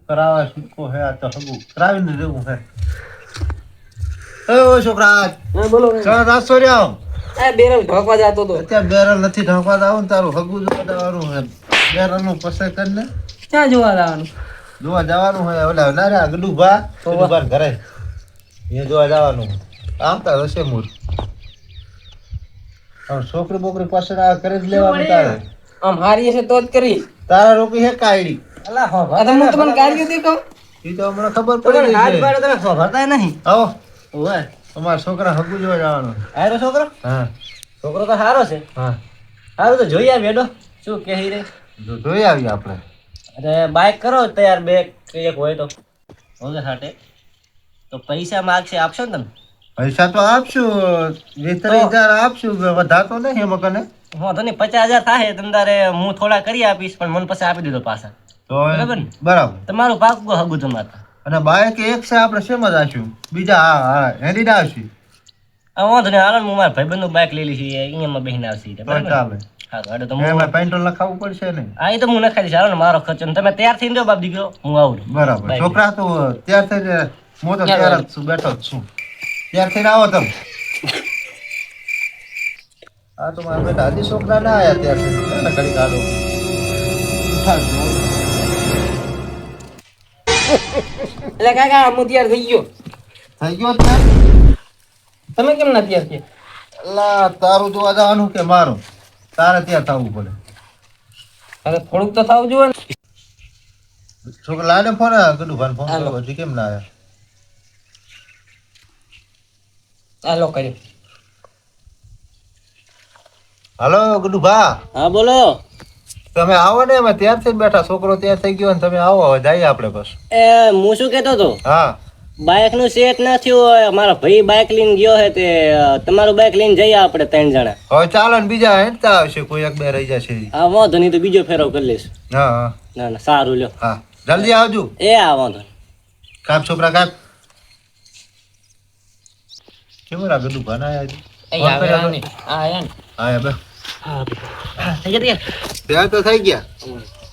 કરાવવા છૂટકો હે આ તો હગું કરાવીને દેવું હે. ઓ છોકરા હા બોલો ચાલ રાસ્તો રહ્યો આ બેરલ ઢોકવા જતો તો અત્યારે બેરલ નથી ઢોકવા દાવું તારું હગું જોવા જવાનું હે બેરલ નું પસંદ કરીને ક્યાં જોવા જવાનું જોવા જવાનું હોય ઓલા ના રે ગડુભા ઘરે એ જોવા જવાનું આમ તાર હશે મૂળ છોકરી બોકરી પાછળ આ કરી જ લેવાનું તારે આમ હારી હશે તો જ કરીશ તારા રોકી હે કાયડી અલા હો હું તમને કાઢી દીધો ઈ તો મને ખબર પડી ગઈ હાથ છે પાડે તમે ખબરતા નહીં આવો ઓય તમારા છોકરા હગું જોવા જવાનું આયરો છોકરો હા છોકરો તો સારો છે હા સારું તો જોઈ આવી હેડો શું કહી રે જોઈ આવી આપણે અરે બાઈક કરો તૈયાર બે એક હોય તો હોગે હાટે તો પૈસા માગશે આપશો ને તમે પૈસા તો આપશું 20,000 આપશું વધારે તો નહીં એમાં કને હા તો નહીં 50,000 થાય તમ તારે હું થોડા કરી આપીશ પણ મને પછી આપી દીધો પાછા તો બરાબર ને બરાબર તમારું પાકું હગું તમારે અને બાઈક એક છે આપણે શેમાં જાશું બીજા હા હેડી ના આવશું આ વાંધો નહીં હાલો હું મારા ભાઈબંધનું બાઈક લઈ લઈશ અહીંયામાં બેસીને આવશે તો ચાલે હા હાડો તો હું એમાં પેટ્રોલ લખાવવું પડશે ને હા એ તો હું નખાઈ દઈશ હાલો ને મારો ખર્ચો ને તમે તૈયાર થઈને દો બાપ દીકરો હું આવું બરાબર બાઈક છોકરા તો ત્યાર થઈને હું તો તૈયાર જ છું બેઠો જ છું ત્યાર થઈને આવો તમે આ તો મારા બેટા હજી છોકરા ના આયા ત્યાર થઈને ઘડી કાઢો ઉઠાડજો એટલે કાકા હું તૈયાર થઈ ગયો થઈ ગયો ત્યાં તમે કેમ ના તૈયાર થયા અલા તારું જોવા જવાનું કે મારું તારે ત્યાં થવું પડે અરે થોડુંક તો થવું જોઈએ ને છોકરા લાડે ફોન કીધું ભાઈ ફોન કર્યો હજી કેમ ના આવ્યા હાલો કર્યો હાલો ગડુભા હા બોલો તમે આવો ને અમે ત્યાર થઈને બેઠા છોકરો ત્યાં થઈ ગયો ને તમે આવો હવે જઈએ આપણે બસ એ હું શું કહેતો હતો હા બાઇક નું સેટ ના થયું હોય મારો ભાઈ બાઇક લઈને ગયો હે તે તમારું બાઇક લઈને જઈએ આપણે 3 જણા હવે ચાલો ને બીજા હેઠતા આવશે કોઈ એક બે રહી જશે હા વાંધો નહીં તો બીજો ફેરો કરી લઈશ હા હા ના ના સારું લ્યો હા જલ્દી આવજો એ આ વાંધો નહીં કાપ છોકરા કાપ કેમ રા ગડુભા ના આવ્યા હા બે થઈ ગયા ત્યાં તો થઈ ગયા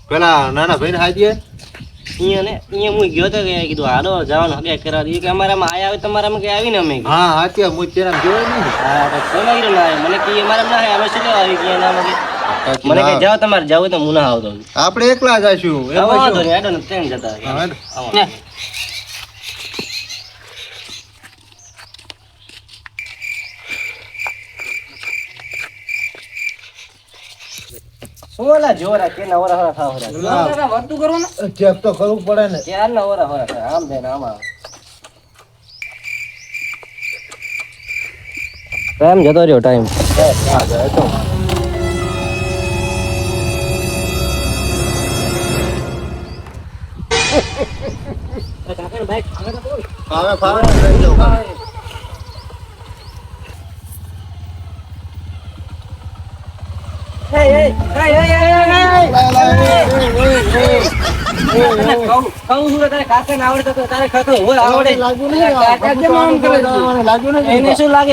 પેલા નાના ભાઈ ને હાજી અહીંયા હું ગયો તો કે કીધું હાલો જવાનું હગે કરા દઈએ કે અમારામાં આયા આવે તમારામાં કે આવીને અમે હા હાચી હું તેરા જોયો નહીં હા તો કોને કીધું ના આવે? મને કે અમારામાં ના આવે અમે શું લેવા આવી ગયા એનામાં મને કે જાઓ તમારે જાવ તો હું ના આવતો આપણે એકલા જઈશું એમ વાંધો શું? નહીં હેડો ને ટ્રેન જતા હા, હેડો. આવો. શું ઓલા જોરા કે ના ઓરા હોરા થાવ હોરા વાતું કરો ને ચેક તો કરવું પડે ને ક્યાર ના ઓરા હોરા થાય આમ જાય ને આમ આવે ટાઈમ જતો રહ્યો ટાઈમ ફાવે ફાવે લઈ જાઓ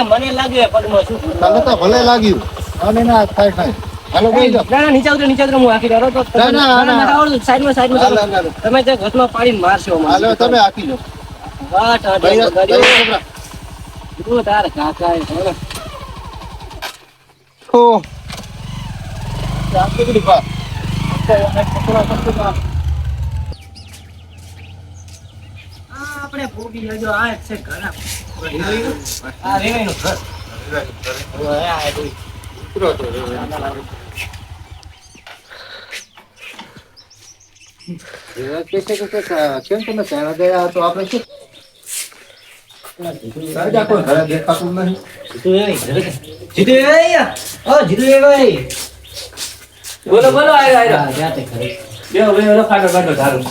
મને લાગે પગમાં શું તને તો ભલે લાગ્યું અને ના થાય થાય હાલો ગઈ જાઓ નીચે ઉતરો હું આખી રહ્યો તો સાઈડમાં તમે જે ઘટમાં પાડીને મારશો હાલો તમે આકી લો તારે કાકા ઓ ચાલ કે દીપા આપણે ભોગી લેજો આ છે ઘર આ રેવાઈનું ઘર ઓય આ દોઈ ઉતરો તો કેમ તમે પહેલા ગયા તો આપણે શું દેખાતું નહીં બોલો બોલો આયો જાતે ખરે બેહો બેહો ફાટો ફાટો ધારું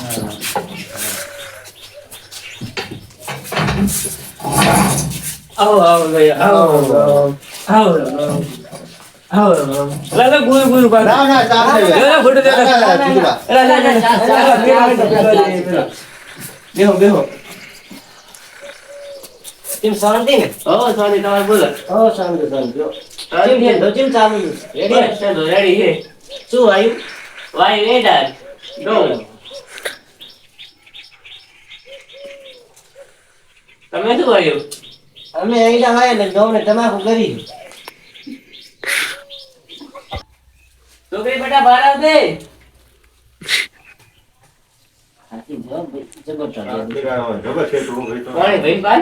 આવો આવો ભાઈ આવો આવો આવો લાલા ગુરુ ગુરુ બા ના ના ચાલશે લે ફોટો દે બેહો બેહો તેમ શાંતિ ને શાંતિ તમારે બોલો શાંતિ શાંતિ તો ચીમ ચાલુ રેડી છે રેડી છે શું આવ્યું વાય રેડા ડો તમે શું કર્યું? અમે અહીંના વાય ને ઘઉંને તમાકુ કરી. છોકરી બેટા બહાર આવજે. હાથી જબરદસ્ત. ભાઈ બાર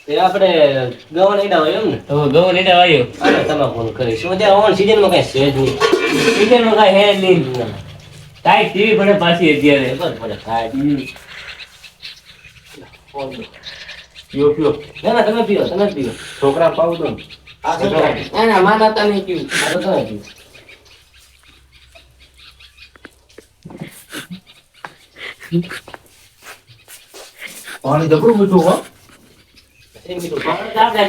એ આપણે ગવન એડા હોય એમ ને? તો ગવન એડા વાયો. અને તમાકુ કરી. શું ત્યાં ઓન સીઝનમાં કઈ છે જ નહીં. સીઝનમાં કઈ હે નહીં. કાંઈ ટીવી પડે પાછી અત્યારે. બસ પડે કાંઈ. પીઓ પીઓ. ના તમે પીઓ તમે પીઓ. છોકરા પાવ તો. આ છોકરા. ના માતા તને પીવું. આ તો તમે પીવું. પાણી જબરું મીઠું હો.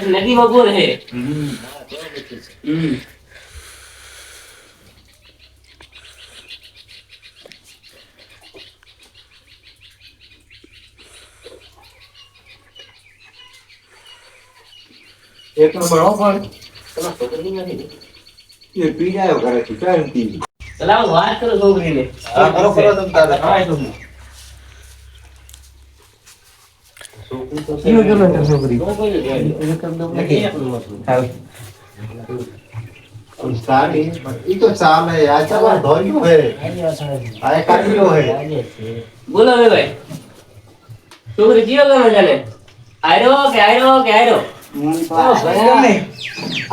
નદી બગોર હે. એક નંબર હો પાણી. એ પી જાય ઘરે થી ચાલ પી. ચલાવો વાત કરો છોકરીને. હા કરો કરો તમે તારે. હા તો ઈનો કેમ નથી છોકરી? સાડી ઈ તો ચાલે આ ચાલે ધોયું હે. આ કાઢ્યો હે. બોલો રે ભાઈ. છોકરી જીઓ ગમે જાને. આયરો કે આયરો કે આયરો.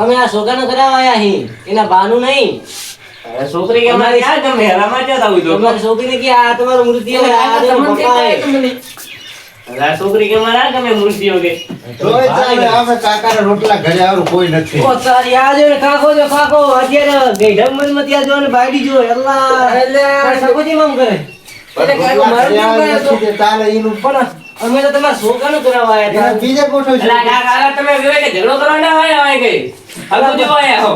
અમે આ છોકરાને કરાવવા આયા હી. એના બાનું નહીં. છોકરી કે અમારે ક્યાં ગમે હરામાં ક્યાં આવું તો તમારી છોકરીને કે આ તમારો મૃત્યુ હે આ તમને પપ્પા આ છોકરી કે મારા ગમે મૃત્યુ કે જોઈ ચાલે અમે કાકાના રોટલા ઘરે આવું કોઈ નથી. ઓ તારી આ જો કાકો અત્યારે ગઈઢમન માં ત્યાં જો ને બાયડી જો અલ્લાહ એટલે સકોજી માં કરે એટલે કાકો મારું કે ચાલે ઈનું પણ અમે તો તમારા છોકરાને કરાવવા આયા હતા. બીજે કોઠો છે. એટલે કાકા તમે જોઈ કે ઝઘડો કરવા ના આયા ગઈ હલકો જો આયા હો.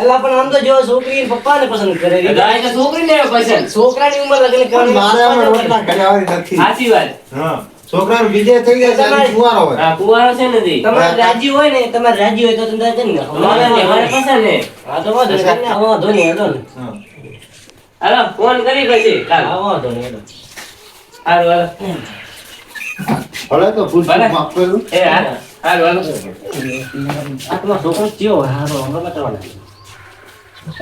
અલ્લા પણ આમ તો જો છોકરી પપ્પાને પસંદ કરે રી ગાય તો છોકરીને પસંદ છોકરાની ઉંમર લગન કરવાની મારે અમે રોટલા ઘરે આવવાની નથી. સાચી વાત. હા છોકરાનો વિજય થઈ જાય ત્યારે કુવારો હોય. હા કુવારો છે નથી. તમારે રાજી હોય ને તમારે રાજી હોય તો તમે કરી નાખો. મારે પસંદ ને હા તો વાંધો નહીં. વાંધો નહીં હેડો ને. હા હાલો ફોન કરી પછી કાલ. હા વાંધો નહીં હેડો. હાલો હાલો. ભલે તો ભૂલ માફ કરું. એ હાલો હાલો હાલો. આ તમારો છોકરો ચિયો હારો હમણાં બતાવવાનો.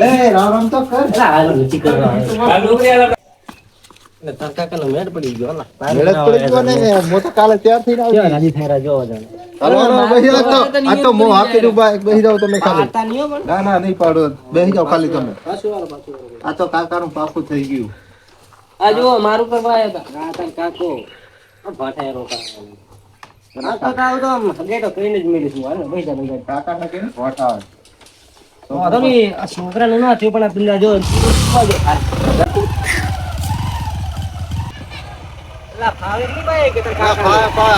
એ રામ રામ તો કર. એલા હાલો નીચે કરવા. આ ડોકરી હાલો. એટલે તાર કાકાનો મેળ પડી ગયો ને. મેળ પડી ગયો ને મો તો કાલે તૈયાર થઈને આવી. ક્યાં રાજી થેરા જોવા જાણે. હાલો બેહી જાવ તો આ તો મો હાકી દઉં બા બેહી જાવ તમે ખાલી. આતા નહીં પણ. ના ના નહીં પાડો બેહી જાવ ખાલી તમે. પાછું વાળો પાછું. આ તો કાકાનું પાકું થઈ ગયું. આ જો મારું કરવા આવ્યા હતા. આ તાર કાકો ભાઠાય રોકા. આ તો આવ તો ગેટો કરીને જ મેળીશું હાલો પૈસા પૈસા. કાકા ને કે વોટા વાંધો નહીં આ છોકરાનું ના થયું પણ આ પિલ્લા જો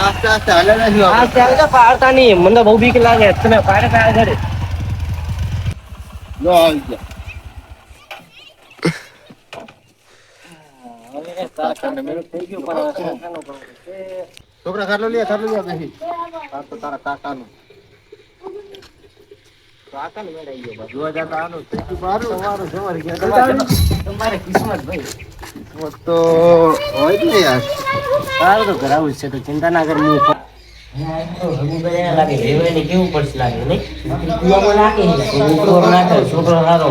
આસ્તે આસ્તે હાલે નથી આ ચાલે તો પાડતા નહીં મને બહુ બીક લાગે તમે પાડે પાડે ઘરે જો આવી ગયા. છોકરા ખાટલો લે બેહી. આ તો તારા કાકાનું. જોવા જતા આનું થઈ ગયું બારું. તમારે કિસ્મત ભાઈ તો હોય ને યાર. સારું તો કરાવું છે તો ચિંતા ના કર હું લાગે રેવાય કેવું પડશે લાગે નહીં છોકરો સારો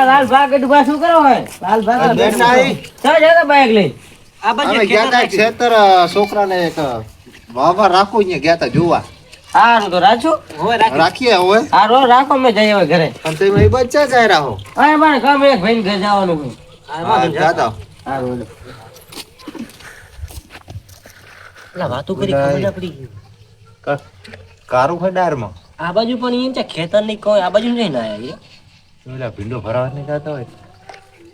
લાલ ભાગ શું કરો હોય લાલ ભાગ બાઈક લઈ આ બાજુ ખેતર છોકરાને એક વાવા રાખો અહીંયા ગયા તા જોવા. હારું તો રાખો રાખીએ હવે. હારું રાખો મેં જઈએ હવે ઘરે અને તમે એ બચ્ચા જાય રહો. હા મારે કામ એક ભાઈ ઘરે જવાનું હોય જાતા હારું એટલે વાતો કરી ખબર ના પડી કારું ખડારમાં આ બાજુ પણ એમ છે ખેતર ની કોઈ આ બાજુ જઈને આયા પેલા ભીંડો ભરાવા નહીં જતા હોય.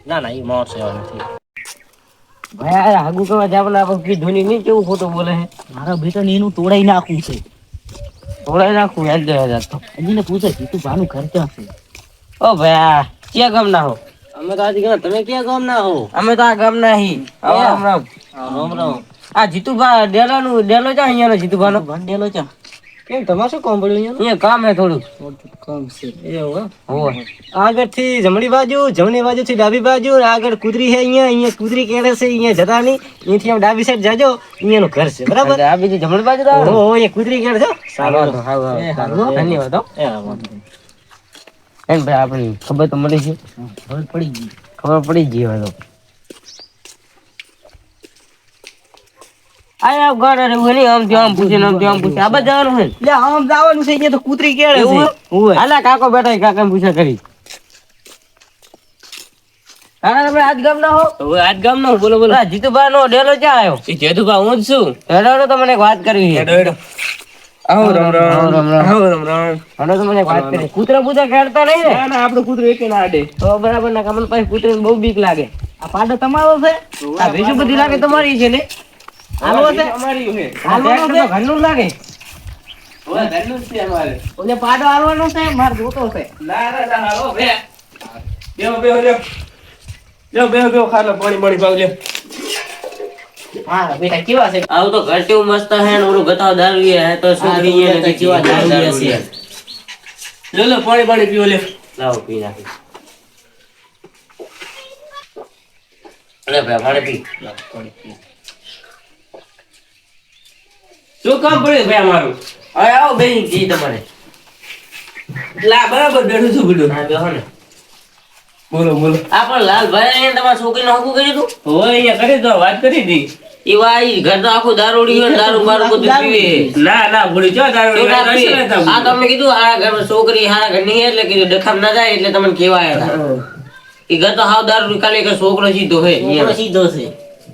ના ના એ માણસ એવા નથી ભાઈ આ હાગુ કવા જાવલા આપણે ધોની નહીં કેવું ફોટો બોલે છે મારા બેટા ને એનું તોડાઈ નાખવું છે. થોડા નાખું યાદ ગયા તો હજીને પૂછે તું ભાનું ઘર ક્યાં છે? ઓ ભાઈ ક્યાં ગામ ના હો અમે તો આજે ગયા તમે ક્યાં ગામ ના હો? અમે તો આ ગામ ના હી રામ રામ રામ રામ. આ જીતુભા ડેલો છે અહીંયાનો જીતુભાનો ભંડેલો છે. કેમ તમારે શું કામ પડ્યું અહીંયા કામ હે થોડું કામ છે એવું આગળથી જમણી બાજુથી ડાબી બાજુ અને આગળ કુદરી છે અહીંયા કુદરી કેળે છે અહીંયા જતા નહીં અહીંથી આમ ડાબી સાઈડ જાજો અહીંયાનું ઘર છે બરાબર ડાબી થી જમણી બાજુ હો અહીંયા કુદરી કેળ છે સારું ધન્યવાદ એમ ભાઈ આપણી ખબર તો મળી છે ખબર પડી ગઈ હવે તો આયા ગાડા રે ઓલી આમ પૂછે આ બધા જવાનું છે લે આમ જવાનું છે અહીંયા તો કૂતરી કેળે છે હાલા કાકો બેઠા કાકા પૂછા કરી કાકા તમે આજ ગામ ના હો આજ ગામ નો બોલો જીતુભા નો ડેલો ક્યાં આવ્યો એ જીતુભા હું જ છું હેડો તો મને એક વાત કરવી છે હેડો આવો રામ તો મને એક વાત કરી કૂતરા પૂછા ખેડતા નહીં ને ના આપણું કૂતરું એકે ના આડે તો બરાબર ના કમલ પાસે કૂતરાને બહુ બીક લાગે આ પાડો તમારો છે આ ભેંસુ બધી લાગે તમારી છે ને હાલો છે અમારી છે હાલો તો ઘરનું લાગે ઓલા ઘરનું છે અમારે ઓલે પાડો હાલવાનો છે માર જોતો છે ના હાલો બે બેહો ખાલો પાણી પાવ લે હા બેટા કેવા છે આવું તો ઘર કેવું મસ્ત હે ને ઓલું બતાવ દારૂ હે તો છોકરી એને કે કેવા દારૂ છે લો પાણી પીવો લે લાવો પી નાખી અરે ભાઈ પાણી પી શું કામ પડ્યું ભાઈ અમારું હવે આવો બેન જી તમારે લા બરાબર બેઠું છું બધું હા બેહો ને બોલો આ પણ લાલભાઈ અહીંયા તમારા છોકરીને હકું કર્યું તું હોય અહીંયા કરી દો વાત કરી દી એવા ઘર તો આખું દારૂડી હોય દારૂ બારૂ બધું પીવે ના ભૂલી જો દારૂ આ તમે કીધું આ ઘરમાં છોકરી હારા ઘરની એટલે કીધું ડખમ ના જાય એટલે તમને કેવાય એ ઘર તો હાવ દારૂ કાલે કે છોકરો સીધો હે સીધો છે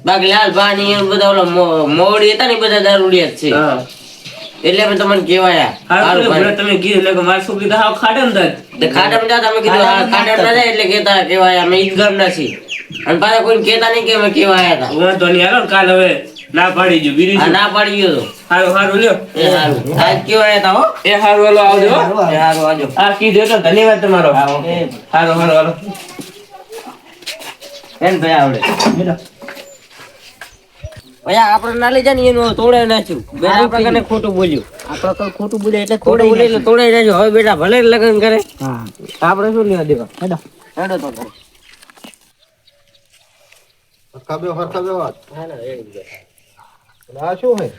બાકી લાલભાઈ ની બધા ઓલા મોવડી હતા ને બધા દારૂડિયા જ છે એટલે મેં તમને કેવાય તમે કીધું એટલે મારી છોકરી તો હાવ ખાડમ તમે કીધું ખાડમ ના જાય એટલે કેતા કેવાય અમે ઈદ ગામ ના છીએ અને પાછા કોઈ કેતા નહીં કે અમે કેવા આયા હતા તો નહીં હાલો કાલ હવે ના પાડી જો બીરી ના પાડી ગયો તો હારું લ્યો એ હારું આજ કેવા આયા હતા હો એ હારું હાલો આવજો એ હારું આવજો આ કીધું તો ધન્યવાદ તમારો હાલો એમ ભાઈ આવડે ભાઈ આપણે ના લઈ જાય ને એનું તોડાઈ નાખ્યું બેટા પ્રકારને ખોટું બોલ્યું આપણે કોઈ ખોટું બોલે એટલે ખોટું બોલે એટલે તોડાઈ નાખ્યું હવે બેટા ભલે લગ્ન કરે હા આપણે શું લેવા દેવા હેડો તો હરખા બે વાત આ શું હે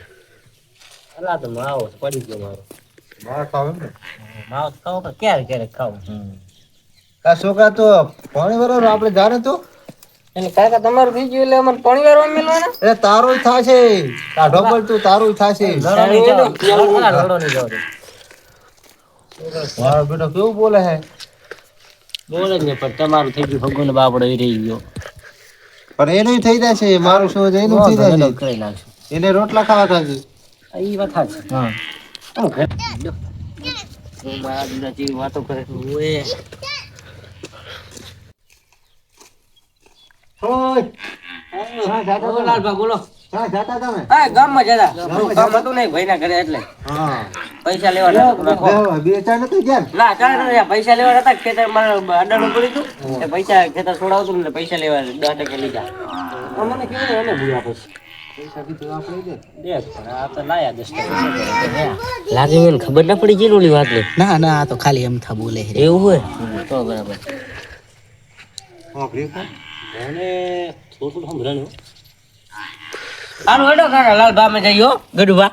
અલા તો માવો પડી ગયો મારો માર ખાવ એમ ને માવો ખાવ કે ક્યારે ખાવ આ છોકરા તો પાણી બરાબર આપણે જાણે તો એટલે કાકા તમારું થઈ ગયું એટલે અમારે પાણી વાળવા મેલવાના એ તારું થાશે આ ઢોબલ તું તારું થાશે મારો બેટો કેવું બોલે હે બોલે જ ને પણ તમારું થઈ ગયું ભગવાન બાપડો રહી ગયો પણ એનું થઈ જશે મારું શું છે એનું થઈ જશે કરી નાખશું એને રોટલા ખાવા થશે એ વાત છે હા મારા દીકરા જેવી વાતો કરે ઓએ બોલો ગામમાં જતા કામ હતું નહીં ભાઈ ના ઘરે એટલે પૈસા લેવાના બે ચાર નથી ગયા ના ચાલ પૈસા લેવાના હતા ખેતર અડાડું પડ્યું હતું પૈસા ખેતર છોડાવતું ને પૈસા લેવા 10% લીધા મને કેવું એને ભૂયા પછી લાગે મને ખબર ના પડી ગઈ ઓલી વાત ના આ તો ખાલી એમ થા બોલે એવું હોય તો બરાબર થોડું સંભળાણું હાલો હેડો કાકા લાલભા માં જઈયો ગડુભા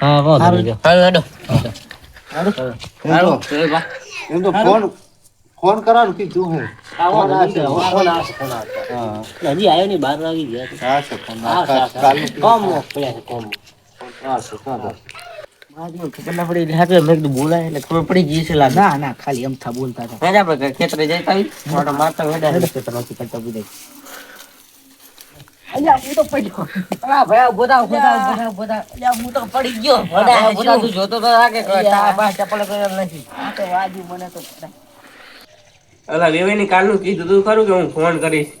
હા હાલો હેડો એમ તો ફોન કરવાનું કીધું હે ફોન આવશે હજી આવ્યો નહીં 12 વાગી ગયા ખબર ના પડી એટલે મેં કીધું બોલાય એટલે ખબર પડી ગઈ છે ના ખાલી એમ થા બોલતા હતા આપણે ખેતરે જતા મોટા મારતા વેડા ખેતરમાંથી કરતા બુદાય અલ્યા હું તો પડી આ ભાઈ બોદા અલ્યા હું તો પડી ગયો બોદા તું જોતો તો રાકે બા ચપલ કર્યો નથી આ તો વાજુ મને તો ઓલા વેવેની કાલનું કીધું તું ખરું કે હું ફોન કરીશ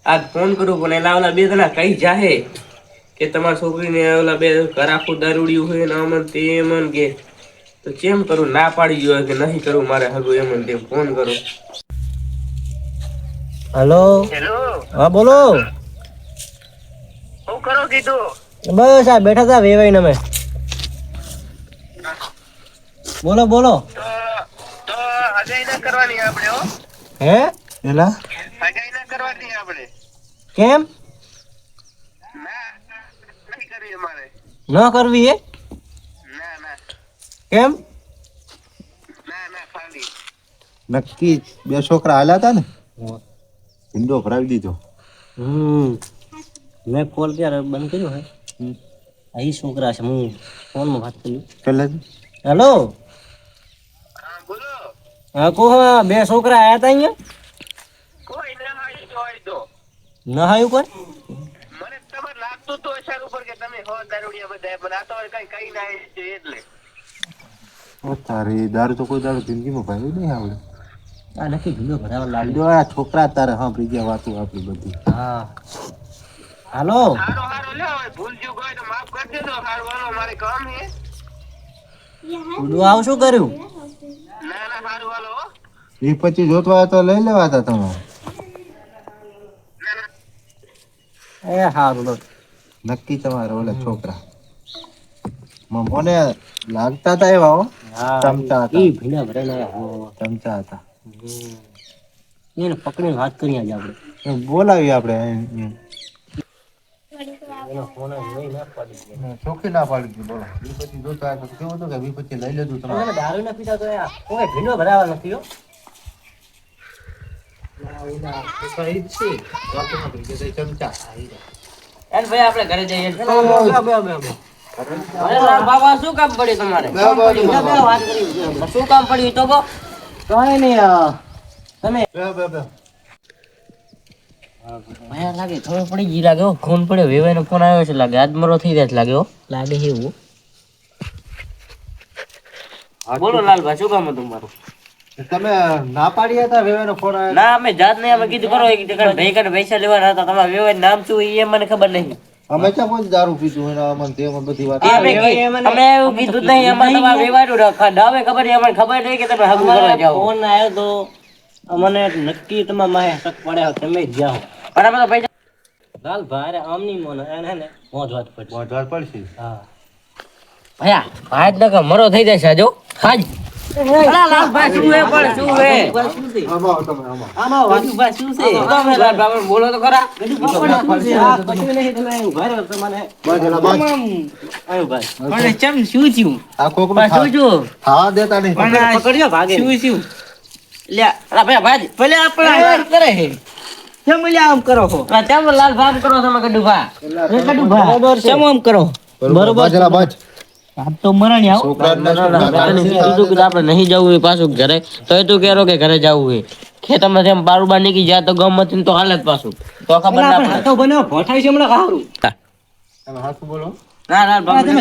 આજ ફોન કરું પણ એલા ઓલા બે જણા કઈ જાહે કે તમારી છોકરીને ઓલા બે ઘર આખું દારૂડિયું હોય ને અમન તેમન કે તો કેમ કરું ના પાડી ગયો કે નહીં કરું મારે હગું એમન તેમ ફોન કરું હેલો હા બોલો શું કરો કીધું બસ આ બેઠા હતા વેવાઈને અમે બોલો બોલો. તો હગાઈ ના કરવાની આપણે હો. હે એલા હગાઈ ના કરવાની આપણે. કેમ ના નહીં કરવી અમારે. ન કરવી એ ના ના કેમ ના ખાલી. નક્કી બે છોકરા હાલ્યા હતા ને હિન્દો ભરાવી દીધો. મેં કોલ ક્યારે બંધ કર્યો હે અહીં છોકરા છે હું ફોનમાં વાત કર્યું. પેલે હેલો હા બોલો. હા કહો બે છોકરા આયા હતા અહીંયા કોઈ ના હોય તો ન હાયું કોઈ મને તમારે લાગતું તો અસર ઉપર કે તમે હો દારૂડિયા બધા પણ આ તો કઈ ના છે એટલે. તારે દારૂ તો કોઈ દારૂ જિંદગીમાં ભાઈ નહીં આવડે. આ નક્કી ભૂલો ભરાવા લાગ્યો. જો આ છોકરા તારે હા બીજા વાતો આપણી બધી. હા હાલો હારો લ્યો હવે ભૂલ ચૂક હોય તો માફ કરી દેજો. હારો હાલો મારે કામ છે. ઉડું આવ શું કર્યું ના હારું હાલો હો. એ પછી જોતવા તો લઈ લેવા હતા તમારે. એ હારું લો નક્કી તમારે ઓલા છોકરા મને લાગતા હતા એવા હો. ચમચા હતા. ઈ ભીના ભરાઈને આયા ચમચા હતા. એને પકડીને વાત કરી આજે આપણે બોલાવી આપણે ચોખ્ખી ના પાડી દીધી. બોલો વી પછી જોતા તો કેવું હતું કે વી પછી લઈ લીધું તમારે. દારૂ ના પીતા તો કોઈ ભીનો ભરાવા નથી હો. ચમચા એન ભાઈ આપણે ઘરે જઈએ બાબા શું કામ પડ્યું તમારે વાત કરી શું કામ પડ્યું તો કહો કઈ નહીં તમે ભયા લાગે ખબર પડી ગઈ લાગે ફોન પડ્યો વેવાઈનો ફોન આવ્યો છે લાગે આજ મરો થઈ જાય છે લાગે લાગે છે એવું. બોલો લાલભાઈ શું કામ હતું મારું તમે ના પાડી હતા વેવાનો ફોન આવ્યો. ના અમે જાત નહીં અમે કીધું કરો એક જગ્યાએ ભાઈ કાને પૈસા લેવાના હતા તમારા વેવાઈ નામ શું એ મને ખબર નહીં. અમે ચા કોઈ દારૂ પીધું હોય ને અમને તેમાં બધી વાત. અમે એવું કીધું જ નહીં અમારે તમારા વેવાઈનું હવે ખબર નહીં અમને ખબર નહીં કે તમે હગું કરવા જાઓ. ફોન આવ્યો તો અમને નક્કી તમારા માહે શક પડ્યો તમે જ જાઓ પણ અમે તો પૈસા લાલભાઈ અરે આમ નહીં મોને એને ને મોજ વાત પડશે. મોઢવાર પડશે. હા ભયા આજ નકર મરો થઈ જશે જો હાજ અલા લાલભાઈ શું હે પણ શું હે આમાં આવો તમે આમાં. આમાં વાજુભાઈ શું છે તમે લાલભાઈ બોલો તો ખરા શું છે આ કશું નહીં તમે ઉભા રહો તમને બાજલા બાજ. આયો ભાઈ પણ ચમ શું થયું આ કોકનું શું થયું ખાવા દેતા નહીં. પકડ્યો ભાગે શું થયું લે અલા ભાઈ ભાજ ભલે આપણે વાત કરે હે કેમ લે આમ કરો છો કેમ લાલભાઈ આમ કરો તમે કડુભા બરાબર કેમ આમ કરો બરોબર બાજલા બાજ. આપ તો મરણી આવો કીધું કે આપણે નહીં જવું એ પાછું ઘરે તો એ તું કેરો કે ઘરે જવું એ ખેતરમાં જેમ બારુબાર નીકળી જાય તો ગમત તો હાલત પાછું તો ખબર ના પડે તો બને ભોઠાઈ છે હમણાં હારું તમે હાથ બોલો. ના ના તમે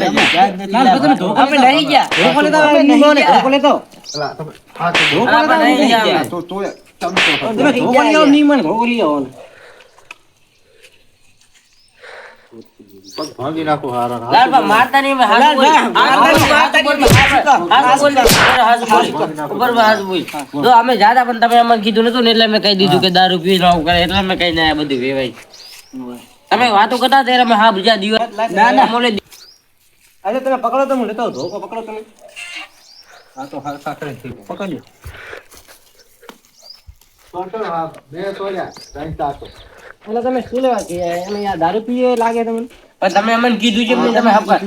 આપણે નહીં ગયા ધોકો લેતો આપણે નહીં ગયા ધોકો લેતો અલા તમે હાથ આપણે નહીં ગયા તો ચમચો તમે ધોકો લેવો નહીં મને ધોકો લેવો પગ ભાંગી નાખો હારા. લાલબા મારતા નહીં હાથ બોલ મારતા નહીં હાથ બોલ ઉપર હાથ બોલ જો અમે જાતા પણ તમે અમને કીધું નતું ને એટલે મેં કહી દીધું કે દારૂ પી રહું કરે એટલે મેં કઈ ના બધું વેવાય તમે વાતો કરતા ત્યારે અમે હા બીજા દિવસ ના ના મોલે અરે તમે પકડો તો હું લેતો ધોકો પકડો તમે આ તો હાથ સાકરે થઈ ગયો. પકડજો ટોટલ હા બે તોડ્યા ત્રણ ચારસો. એટલે તમે શું લેવા કે અમે યાર દારૂ પીએ લાગે તમને પણ તમે અમને કીધું છે પણ તમે હપકા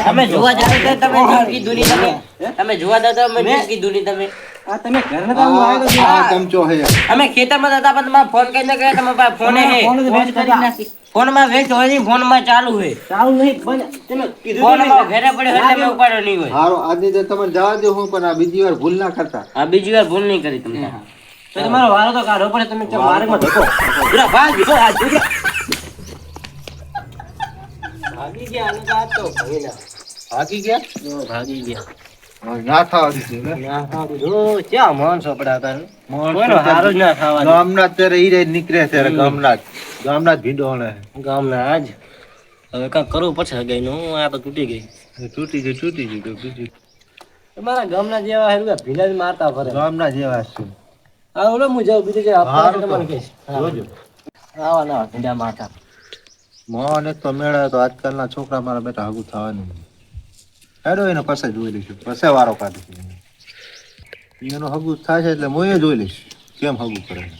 તમે જોવા જાવ તો તમે કીધું નહીં તમે જોવા જાવ તો અમે કીધું નહીં તમે આ તમે ઘર નતા હું આવ્યો તો આ ચમચો હે. અમે ખેતરમાં હતા પણ તમારા ફોન કરીને કહે તમારા પાસે ફોન હે ફોન માં વેચ હોય નહીં ફોન માં ચાલુ હોય ચાલુ નહીં તમે કીધું ફોન માં ઘરે પડ્યો એટલે મેં ઉપાડ્યો નહીં હોય હારો આજની તો તમે જવા દો હું પણ આ બીજી વાર ભૂલ ના કરતા. આ બીજી વાર ભૂલ નહીં કરી તમે તો તમારો વારો તો કાઢો પડે તમે માર્ગમાં ધોકો પૂરા ભાગ જો આ જો ભાગી ગયા અને આ તો ભાગી ભાગી ગયા ભાગી ગયા ના થવા દીધું ને. ના હારું જો ક્યાં માણસો પડાતા કોઈનો હારો જ ના થવા દે. ગામના જ ત્યારે ઈ રહી નીકળે ત્યારે ગામના જ ભીંડો હણે. ગામના આજ હવે કાંઈક કરવું પડશે હગાઈનું આ તો તૂટી ગઈ તૂટી ગયું તો બીજું તમારા ગામના જેવા હેરું ભીલા જ મારતા ફરે ગામના જેવા છે. હા ઓલો હું જાઉં બીજું જે હારું તો. તમને કહીશ જોજો. આવા ના ભીલા મારતા મોહન એક તો મેળે તો આજકાલના છોકરા મારા બેટા હગું થવાનું નહીં. હેડો એને પાસે જોઈ લઈશું પાસે વારો કાઢીશું એનો હગું થાય છે એટલે હું એ જોઈ લઈશ કેમ હગું કરે છે.